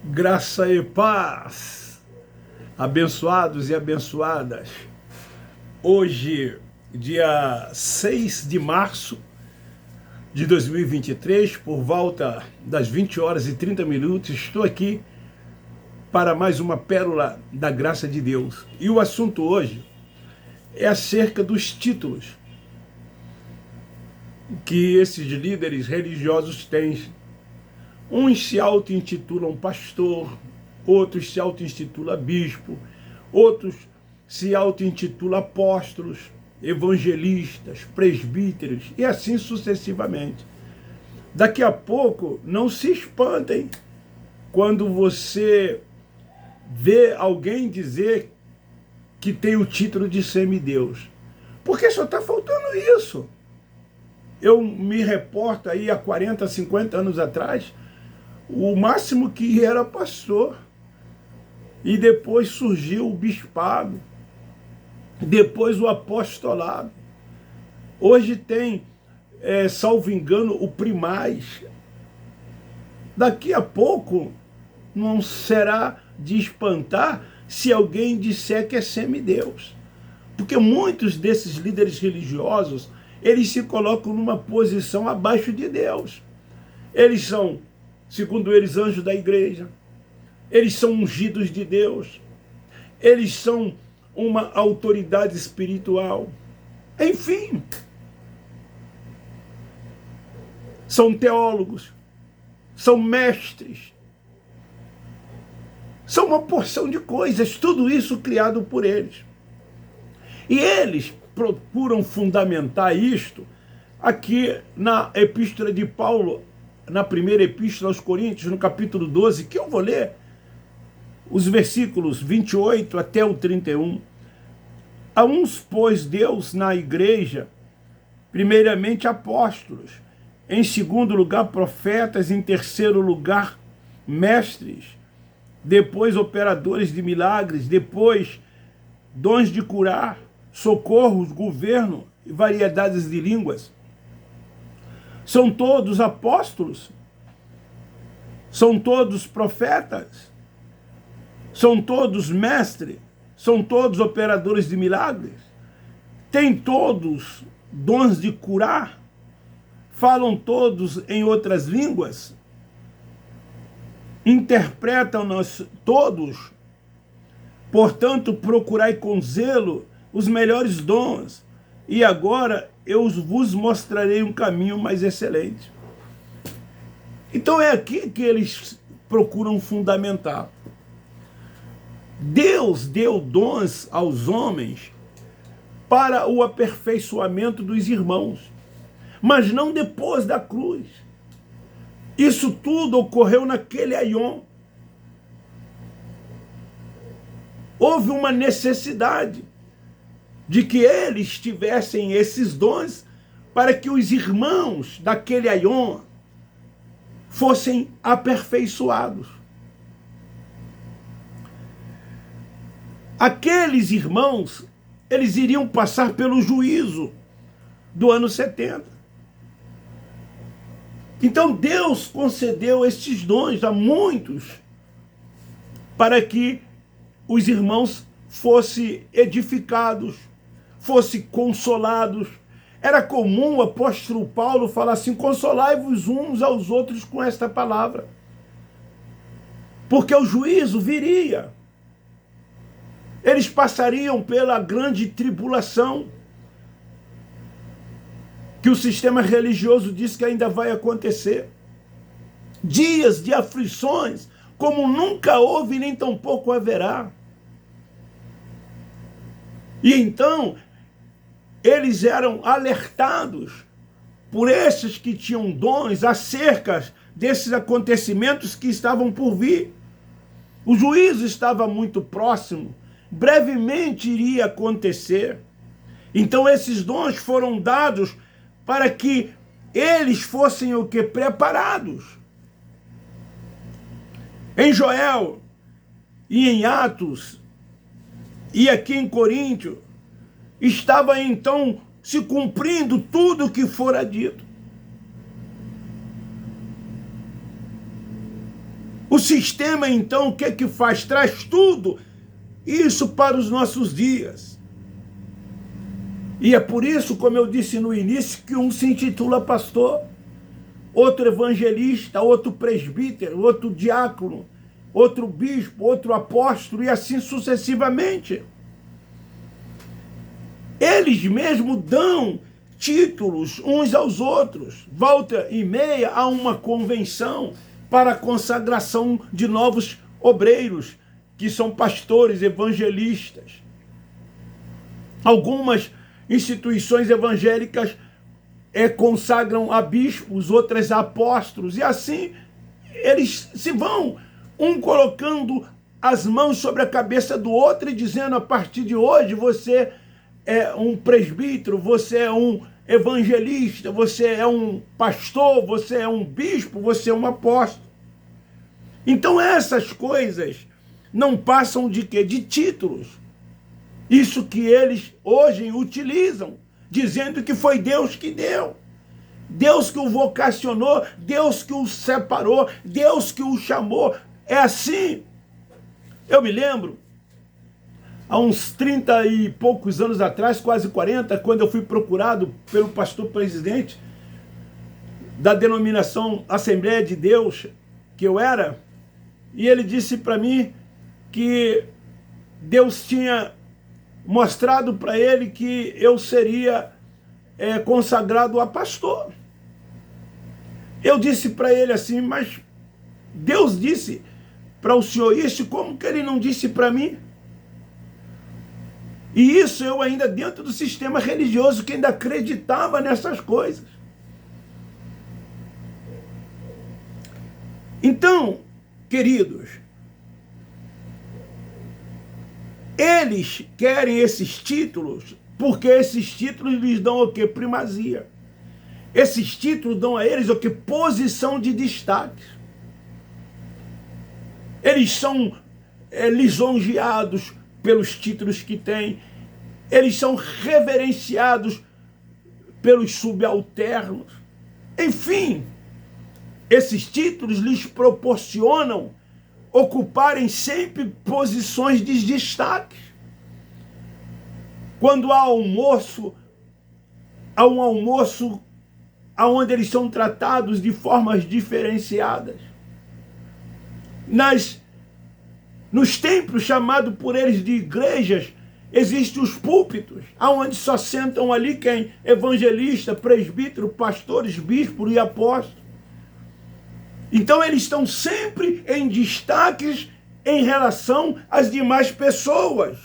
Graça e paz, abençoados e abençoadas. Hoje, dia 6 de março de 2023, por volta das 20 horas e 30 minutos, estou aqui para mais uma pérola da graça de Deus. E o assunto hoje é acerca dos títulos que esses líderes religiosos têm. Uns se auto-intitulam pastor, outros se auto-intitulam bispo, outros se auto-intitulam apóstolos, evangelistas, presbíteros e assim sucessivamente. Daqui a pouco, não se espantem quando você vê alguém dizer que tem o título de semideus, porque só está faltando isso. Eu me reporto aí há 40, 50 anos atrás, o máximo que era pastor, e depois surgiu o bispado, depois o apostolado. Hoje tem, salvo engano, o primaz. Daqui a pouco não será de espantar se alguém disser que é semideus, porque muitos desses líderes religiosos, eles se colocam numa posição abaixo de Deus. Eles são, segundo eles, anjos da igreja. Eles são ungidos de Deus. Eles são uma autoridade espiritual. Enfim, são teólogos, são mestres, são uma porção de coisas, tudo isso criado por eles. E eles procuram fundamentar isto aqui na epístola de Paulo, na primeira epístola aos Coríntios, no capítulo 12, que eu vou ler os versículos 28 até o 31. A uns pôs Deus na igreja, primeiramente apóstolos, em segundo lugar profetas, em terceiro lugar mestres, depois operadores de milagres, depois dons de curar, socorros, governo e variedades de línguas. São todos apóstolos? São todos profetas? São todos mestres? São todos operadores de milagres? Têm todos dons de curar? Falam todos em outras línguas? Interpretam-nos todos? Portanto, procurai com zelo os melhores dons, e agora eu vos mostrarei um caminho mais excelente. Então é aqui que eles procuram fundamentar. Deus deu dons aos homens para o aperfeiçoamento dos irmãos, mas não depois da cruz. Isso tudo ocorreu naquele aion. Houve uma necessidade de que eles tivessem esses dons para que os irmãos daquele aion fossem aperfeiçoados. Aqueles irmãos, eles iriam passar pelo juízo do ano 70. Então Deus concedeu estes dons a muitos para que os irmãos fossem edificados, fossem consolados. Era comum o apóstolo Paulo falar assim: consolai-vos uns aos outros com esta palavra, porque o juízo viria. Eles passariam pela grande tribulação, que o sistema religioso diz que ainda vai acontecer. Dias de aflições, como nunca houve nem tampouco haverá. E então, eles eram alertados por esses que tinham dons acerca desses acontecimentos que estavam por vir. O juízo estava muito próximo, brevemente iria acontecer. Então esses dons foram dados para que eles fossem o que? Preparados. Em Joel e em Atos e aqui em Coríntios, estava então se cumprindo tudo o que fora dito. O sistema, então, o que é que faz? Traz tudo isso para os nossos dias. E é por isso, como eu disse no início, que um se intitula pastor, outro evangelista, outro presbítero, outro diácono, outro bispo, outro apóstolo, e assim sucessivamente. Eles mesmo dão títulos uns aos outros. Volta e meia a uma convenção para a consagração de novos obreiros, que são pastores, evangelistas. Algumas instituições evangélicas consagram a bispos, outras a apóstolos, e assim eles se vão, um colocando as mãos sobre a cabeça do outro e dizendo: a partir de hoje você é um presbítero, você é um evangelista, você é um pastor, você é um bispo, você é um apóstolo. Então essas coisas não passam de quê? De títulos. Isso que eles hoje utilizam, dizendo que foi Deus que deu. Deus que o vocacionou, Deus que o separou, Deus que o chamou. É assim. Eu me lembro, há uns 30 e poucos anos atrás, quase 40, quando eu fui procurado pelo pastor presidente da denominação Assembleia de Deus, que eu era, e ele disse para mim que Deus tinha mostrado para ele que eu seria consagrado a pastor. Eu disse para ele assim: mas Deus disse para o senhor isso, como que ele não disse para mim? E isso eu ainda dentro do sistema religioso, que ainda acreditava nessas coisas. Então, queridos, eles querem esses títulos porque esses títulos lhes dão o quê? Primazia. Esses títulos dão a eles o quê? Posição de destaque. Eles são lisonjeados pelos títulos que têm. Eles são reverenciados pelos subalternos. Enfim, esses títulos lhes proporcionam ocuparem sempre posições de destaque. Quando há um almoço onde eles são tratados de formas diferenciadas. Nos templos chamados por eles de igrejas, existem os púlpitos, onde só sentam ali quem? Evangelista, presbítero, pastores, bispos e apóstolos. Então eles estão sempre em destaques em relação às demais pessoas.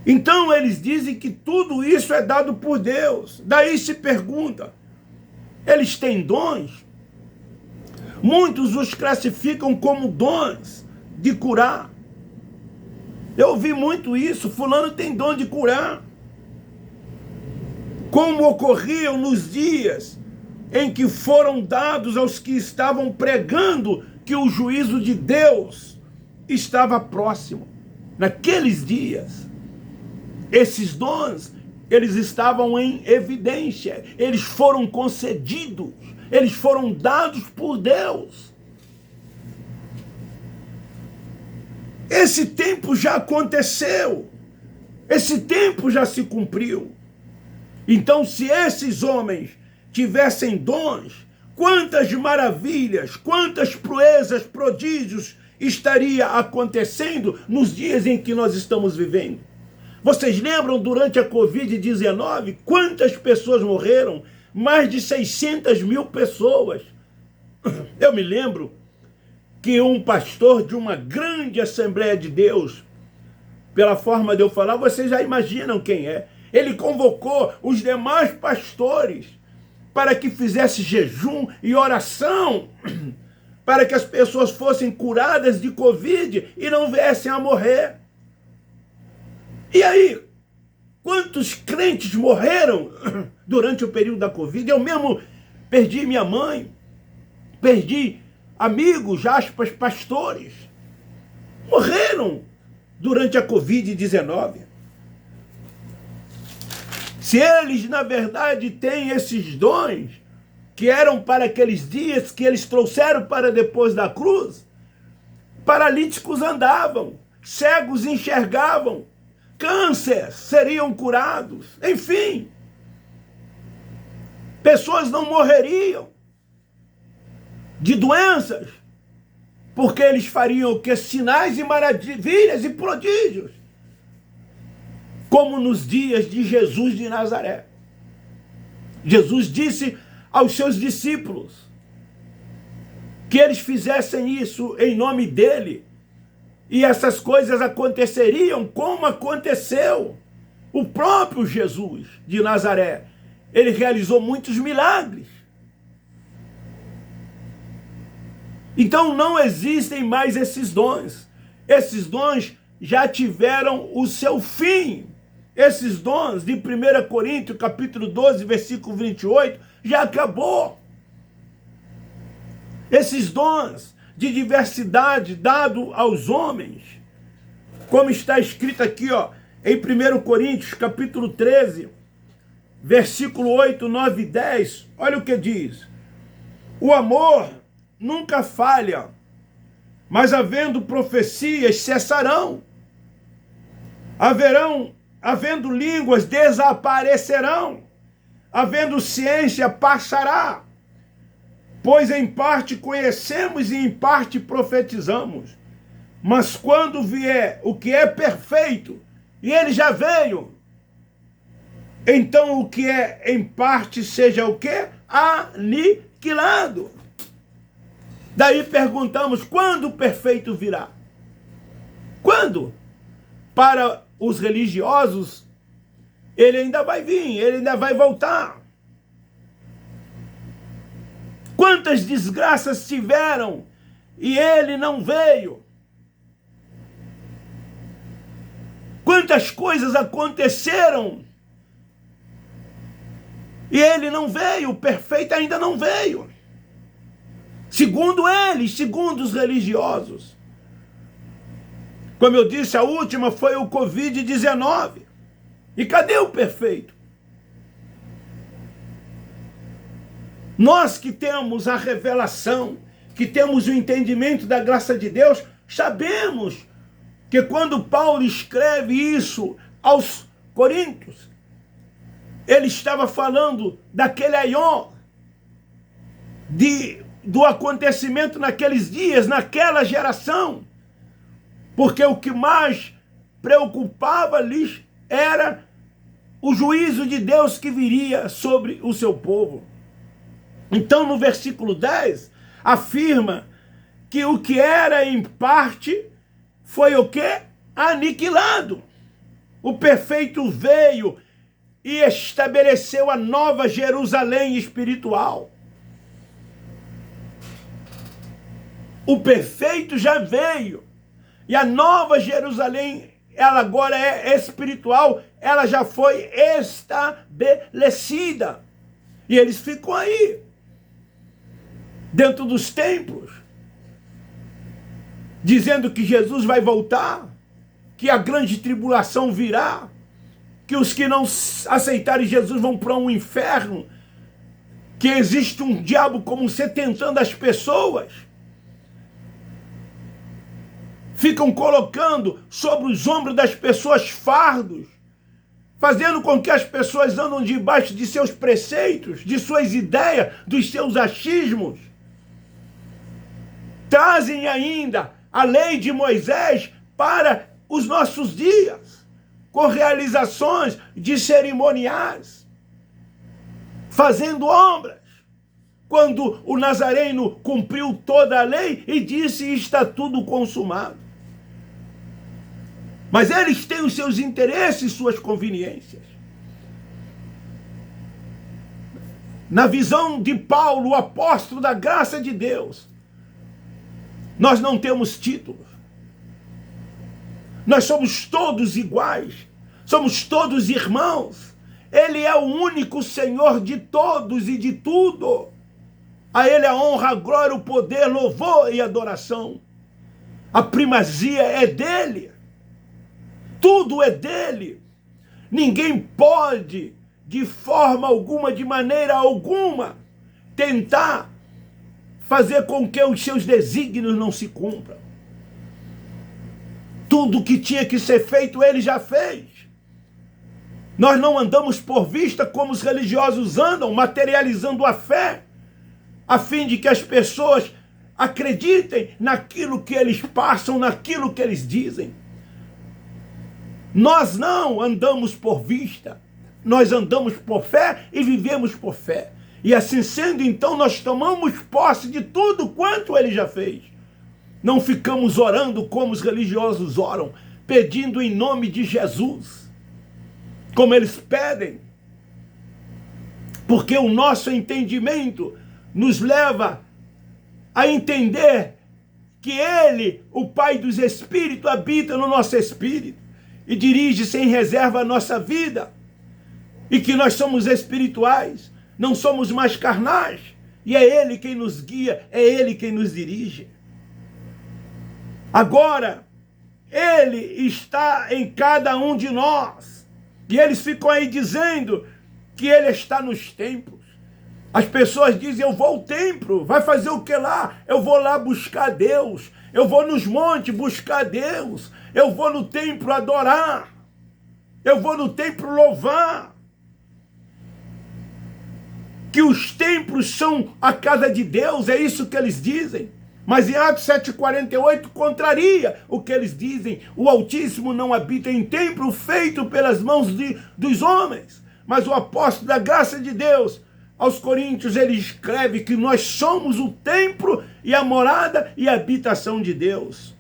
Então eles dizem que tudo isso é dado por Deus. Daí se pergunta, eles têm dons? Muitos os classificam como dons de curar. Eu ouvi muito isso, fulano tem dom de curar. Como ocorriam nos dias em que foram dados aos que estavam pregando que o juízo de Deus estava próximo. Naqueles dias, esses dons, eles estavam em evidência, eles foram concedidos, eles foram dados por Deus. Esse tempo já aconteceu, esse tempo já se cumpriu. Então, se esses homens tivessem dons, quantas maravilhas, quantas proezas, prodígios estaria acontecendo nos dias em que nós estamos vivendo? Vocês lembram durante a Covid-19 quantas pessoas morreram? Mais de 600 mil pessoas. Eu me lembro que um pastor de uma grande Assembleia de Deus, pela forma de eu falar, vocês já imaginam quem é. Ele convocou os demais pastores para que fizesse jejum e oração, para que as pessoas fossem curadas de Covid e não viessem a morrer. E aí, quantos crentes morreram durante o período da Covid? Eu mesmo perdi minha mãe, perdi amigos, aspas, pastores. Morreram durante a Covid-19. Se eles, na verdade, têm esses dons, que eram para aqueles dias que eles trouxeram para depois da cruz, paralíticos andavam, cegos enxergavam, câncer seriam curados, enfim, pessoas não morreriam de doenças, porque eles fariam o que? Sinais e maravilhas e prodígios, como nos dias de Jesus de Nazaré. Jesus disse aos seus discípulos que eles fizessem isso em nome dele, e essas coisas aconteceriam como aconteceu. O próprio Jesus de Nazaré, ele realizou muitos milagres. Então não existem mais esses dons. Esses dons já tiveram o seu fim. Esses dons de 1 Coríntios, capítulo 12, versículo 28, já acabou. Esses dons de diversidade dado aos homens, como está escrito aqui, em 1 Coríntios, capítulo 13, versículo 8, 9 e 10, olha o que diz. O amor nunca falha, mas havendo profecias cessarão. Havendo línguas desaparecerão. Havendo ciência passará. Pois em parte conhecemos e em parte profetizamos. Mas quando vier o que é perfeito, e ele já veio, então o que é em parte seja o quê? Aniquilado. Daí perguntamos, quando o perfeito virá? Quando? Para os religiosos, ele ainda vai vir, ele ainda vai voltar. Quantas desgraças tiveram e ele não veio? Quantas coisas aconteceram e ele não veio, o perfeito ainda não veio. Segundo eles, segundo os religiosos. Como eu disse, a última foi o Covid-19. E cadê o perfeito? Nós que temos a revelação, que temos o entendimento da graça de Deus, sabemos que quando Paulo escreve isso aos Coríntios, ele estava falando daquele aion, do acontecimento naqueles dias, naquela geração, porque o que mais preocupava-lhes era o juízo de Deus que viria sobre o seu povo. Então, no versículo 10, afirma que o que era em parte foi o quê? Aniquilado. O perfeito veio e estabeleceu a nova Jerusalém espiritual. O perfeito já veio. E a nova Jerusalém, ela agora é espiritual, ela já foi estabelecida. E eles ficam aí, dentro dos templos, dizendo que Jesus vai voltar, que a grande tribulação virá, que os que não aceitarem Jesus vão para um inferno, que existe um diabo como você tentando as pessoas. Ficam colocando sobre os ombros das pessoas fardos, fazendo com que as pessoas andam debaixo de seus preceitos, de suas ideias, dos seus achismos. Trazem ainda a lei de Moisés para os nossos dias, com realizações de cerimoniais, fazendo obras, quando o Nazareno cumpriu toda a lei e disse: está tudo consumado. Mas eles têm os seus interesses, suas conveniências. Na visão de Paulo, o apóstolo da graça de Deus, nós não temos títulos. Nós somos todos iguais. Somos todos irmãos. Ele é o único Senhor de todos e de tudo. A Ele a honra, a glória, o poder, louvor e adoração. A primazia é dele. Tudo é dele. Ninguém pode, de forma alguma, de maneira alguma, tentar fazer com que os seus desígnios não se cumpram. Tudo que tinha que ser feito, ele já fez. Nós não andamos por vista como os religiosos andam, materializando a fé, a fim de que as pessoas acreditem naquilo que eles passam, naquilo que eles dizem. Nós não andamos por vista, nós andamos por fé e vivemos por fé. E assim sendo, então, nós tomamos posse de tudo quanto ele já fez. Não ficamos orando como os religiosos oram, pedindo em nome de Jesus, como eles pedem. Porque o nosso entendimento nos leva a entender que ele, o Pai dos Espíritos, habita no nosso espírito e dirige sem reserva a nossa vida. E que nós somos espirituais, não somos mais carnais. E é ele quem nos guia, é ele quem nos dirige. Agora, ele está em cada um de nós. E eles ficam aí dizendo que ele está nos templos. As pessoas dizem, eu vou ao templo, vai fazer o que lá? Eu vou lá buscar Deus, eu vou nos montes buscar Deus, eu vou no templo adorar, eu vou no templo louvar. Que os templos são a casa de Deus, é isso que eles dizem. Mas em Atos 7,48 contraria o que eles dizem. O Altíssimo não habita em templo feito pelas mãos dos homens. Mas o apóstolo da graça de Deus, aos Coríntios, ele escreve que nós somos o templo e a morada e a habitação de Deus.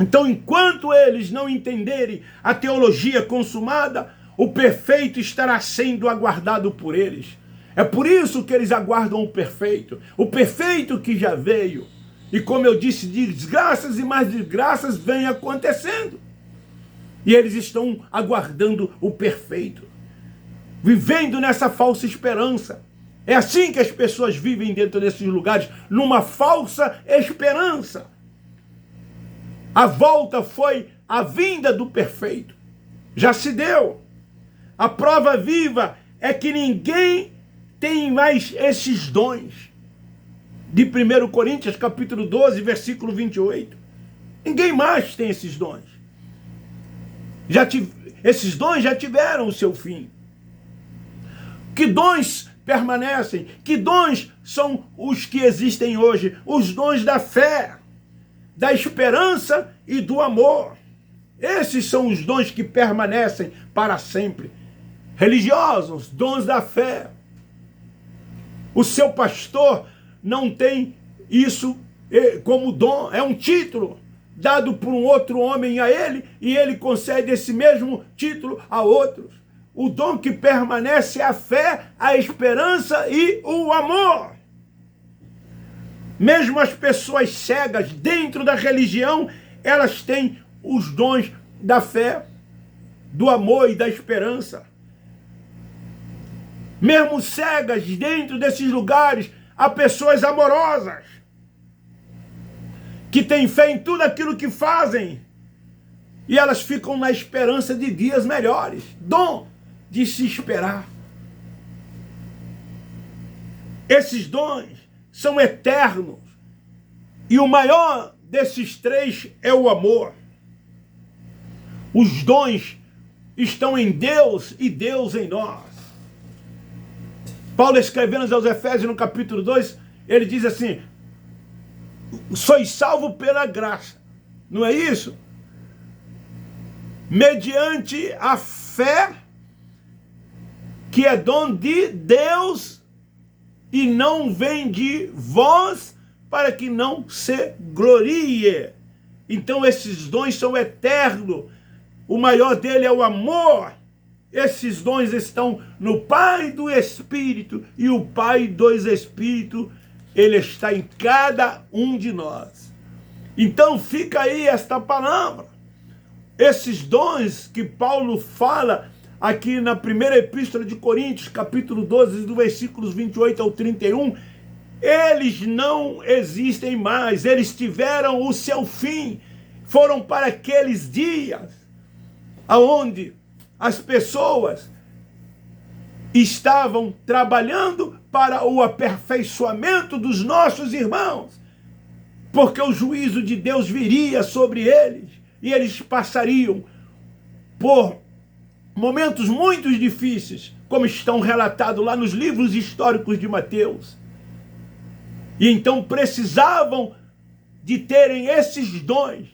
Então, enquanto eles não entenderem a teologia consumada, o perfeito estará sendo aguardado por eles. É por isso que eles aguardam o perfeito que já veio. E como eu disse, desgraças e mais desgraças vêm acontecendo. E eles estão aguardando o perfeito, vivendo nessa falsa esperança. É assim que as pessoas vivem dentro desses lugares, numa falsa esperança. A volta foi a vinda do perfeito. Já se deu. A prova viva é que ninguém tem mais esses dons. De 1 Coríntios, capítulo 12, versículo 28. Ninguém mais tem esses dons. Esses dons já tiveram o seu fim. Que dons permanecem? Que dons são os que existem hoje? Os dons da fé, da esperança e do amor. Esses são os dons que permanecem para sempre. Religiosos, dons da fé. O seu pastor não tem isso como dom, é um título dado por um outro homem a ele, e ele concede esse mesmo título a outros. O dom que permanece é a fé, a esperança e o amor. Mesmo as pessoas cegas dentro da religião, elas têm os dons da fé, do amor e da esperança. Mesmo cegas dentro desses lugares, há pessoas amorosas que têm fé em tudo aquilo que fazem e elas ficam na esperança de dias melhores. Dom de se esperar. Esses dons são eternos e o maior desses três é o amor. Os dons estão em Deus e Deus em nós. Paulo, escrevendo aos Efésios no capítulo 2, ele diz assim, sois salvo pela graça, não é isso? Mediante a fé, que é dom de Deus, e não vem de vós, para que não se glorie. Então esses dons são eternos, o maior dele é o amor. Esses dons estão no Pai do Espírito, e o Pai dos Espíritos, ele está em cada um de nós. Então fica aí esta palavra. Esses dons que Paulo fala aqui na primeira epístola de Coríntios, capítulo 12, do versículos 28 ao 31, eles não existem mais, eles tiveram o seu fim, foram para aqueles dias, aonde as pessoas estavam trabalhando para o aperfeiçoamento dos nossos irmãos, porque o juízo de Deus viria sobre eles e eles passariam por momentos muito difíceis, como estão relatados lá nos livros históricos de Mateus. E então precisavam de terem esses dons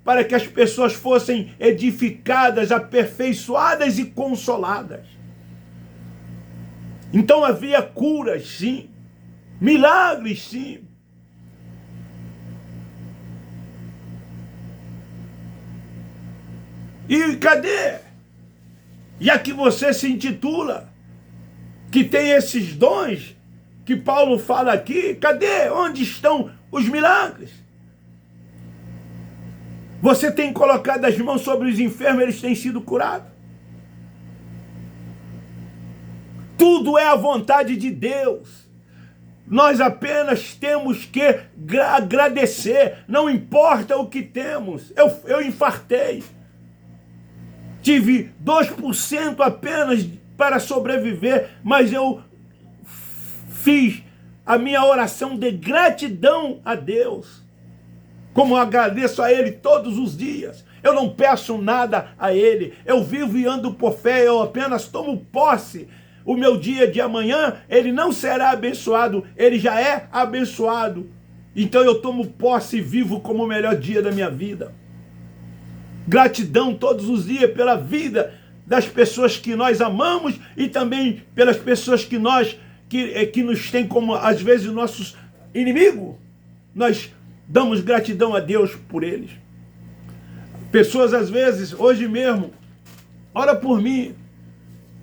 para que as pessoas fossem edificadas, aperfeiçoadas e consoladas. Então havia curas, sim, milagres, sim. E cadê? Já que você se intitula que tem esses dons que Paulo fala aqui, cadê? Onde estão os milagres? Você tem colocado as mãos sobre os enfermos, eles têm sido curados. Tudo é a vontade de Deus. Nós apenas temos que agradecer, não importa o que temos. Eu infartei. Tive 2% apenas para sobreviver, mas eu fiz a minha oração de gratidão a Deus. Como eu agradeço a Ele todos os dias. Eu não peço nada a Ele. Eu vivo e ando por fé, eu apenas tomo posse. O meu dia de amanhã, ele não será abençoado, ele já é abençoado. Então eu tomo posse e vivo como o melhor dia da minha vida. Gratidão todos os dias pela vida das pessoas que nós amamos e também pelas pessoas que nos têm como, às vezes, nossos inimigos. Nós damos gratidão a Deus por eles. Pessoas, às vezes, hoje mesmo, ora por mim,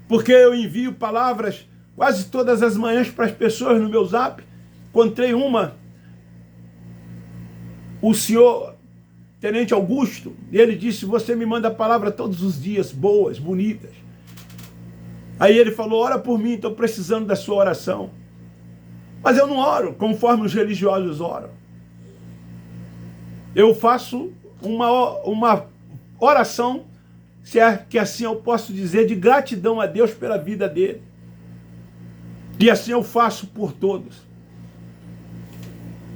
porque eu envio palavras quase todas as manhãs para as pessoas no meu zap. Encontrei uma, o senhor Tenente Augusto, e ele disse, você me manda palavra todos os dias, boas, bonitas. Aí ele falou, ora por mim, estou precisando da sua oração. Mas eu não oro conforme os religiosos oram. Eu faço uma oração, se é que assim eu posso dizer, de gratidão a Deus pela vida dele. E assim eu faço por todos.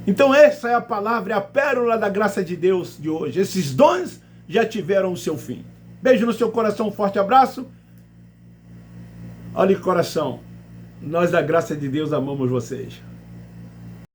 Então essa é a palavra, é a pérola da graça de Deus de hoje. Esses dons já tiveram o seu fim. Beijo no seu coração, um forte abraço. Olha, coração, nós da graça de Deus amamos vocês.